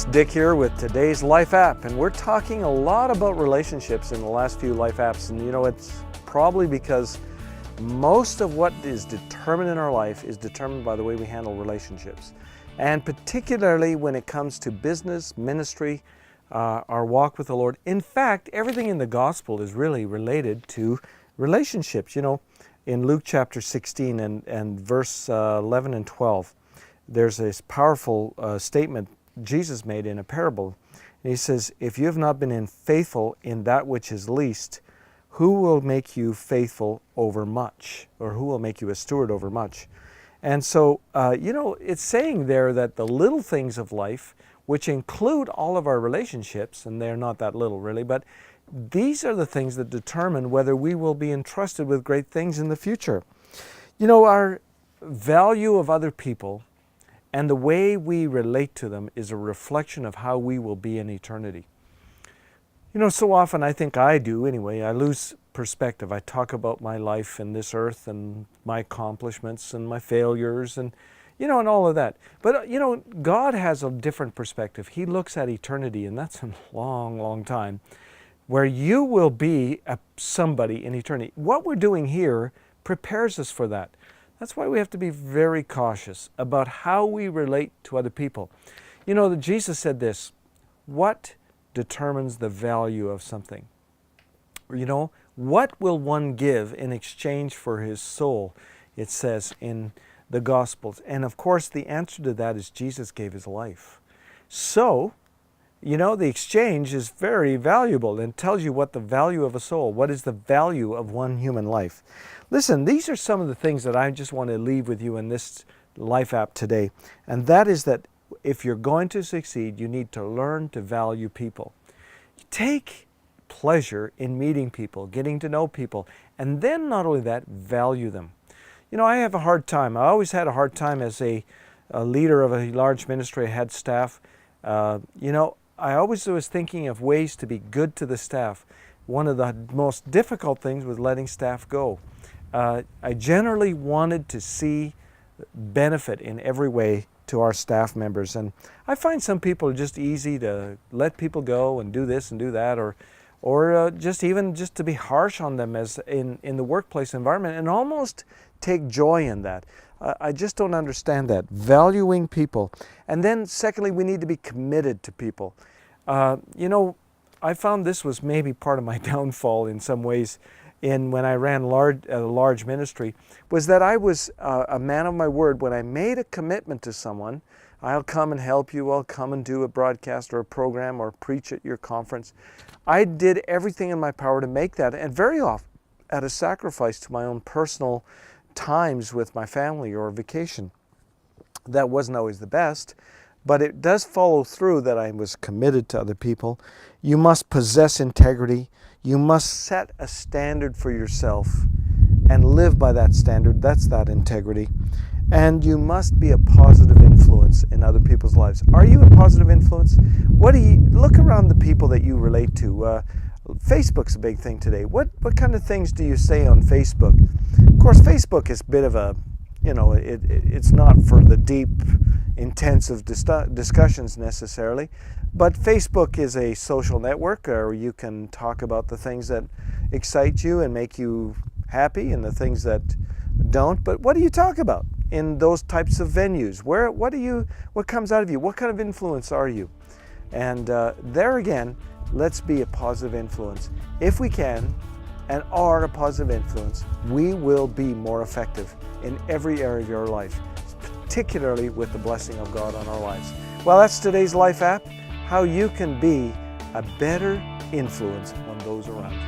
It's Dick here with today's Life App, and we're talking a lot about relationships in the last few Life Apps. And it's probably because most of what is determined in our life is determined by the way we handle relationships. And particularly when it comes to business, ministry, our walk with the Lord. In fact, everything in the gospel is really related to relationships. In Luke chapter 16 and verse 11 and 12, there's this powerful statement Jesus made in a parable. And he says, if you have not been faithful in that which is least, who will make you faithful over much? Or who will make you a steward over much? And so, it's saying there that the little things of life, which include all of our relationships, and they're not that little really, but these are the things that determine whether we will be entrusted with great things in the future. Our value of other people and the way we relate to them is a reflection of how we will be in eternity. So often, I think I do anyway, I lose perspective. I talk about my life in this earth and my accomplishments and my failures and all of that. But, God has a different perspective. He looks at eternity, and that's a long, long time, where you will be somebody in eternity. What we're doing here prepares us for that. That's why we have to be very cautious about how we relate to other people. Jesus said this, what determines the value of something? What will one give in exchange for his soul? It says in the Gospels. And of course, the answer to that is Jesus gave his life. So, the exchange is very valuable and tells you what the value of a soul, what is the value of one human life. Listen, these are some of the things that I just want to leave with you in this Life App today. And that is that if you're going to succeed, you need to learn to value people. Take pleasure in meeting people, getting to know people, and then not only that, value them. I have a hard time. I always had a hard time as a leader of a large ministry. I had staff. I always was thinking of ways to be good to the staff. One of the most difficult things was letting staff go. I generally wanted to see benefit in every way to our staff members. And I find some people are just easy to let people go and do this and do that, or just to be harsh on them as in the workplace environment and almost take joy in that. I just don't understand that. Valuing people. And then secondly, we need to be committed to people. I found this was maybe part of my downfall in some ways when I ran a large ministry, was that I was a man of my word. When I made a commitment to someone, I'll come and help you, I'll come and do a broadcast or a program or preach at your conference. I did everything in my power to make that, and very often at a sacrifice to my own personal times with my family or vacation. That wasn't always the best, but it does follow through that I was committed to other people. You must possess integrity. You must set a standard for yourself and live by that standard. That's that integrity. And you must be a positive influence in other people's lives. Are you a positive influence? Look around the people that you relate to. Facebook's a big thing today. What kind of things do you say on Facebook? Of course, Facebook is a bit of a, it's not for the deep, intensive discussions necessarily, but Facebook is a social network where you can talk about the things that excite you and make you happy and the things that don't. But what do you talk about in those types of venues? What comes out of you? What kind of influence are you? And there again, let's be a positive influence. If we can and are a positive influence, we will be more effective in every area of your life, particularly with the blessing of God on our lives. Well, that's today's Life App, how you can be a better influence on those around you.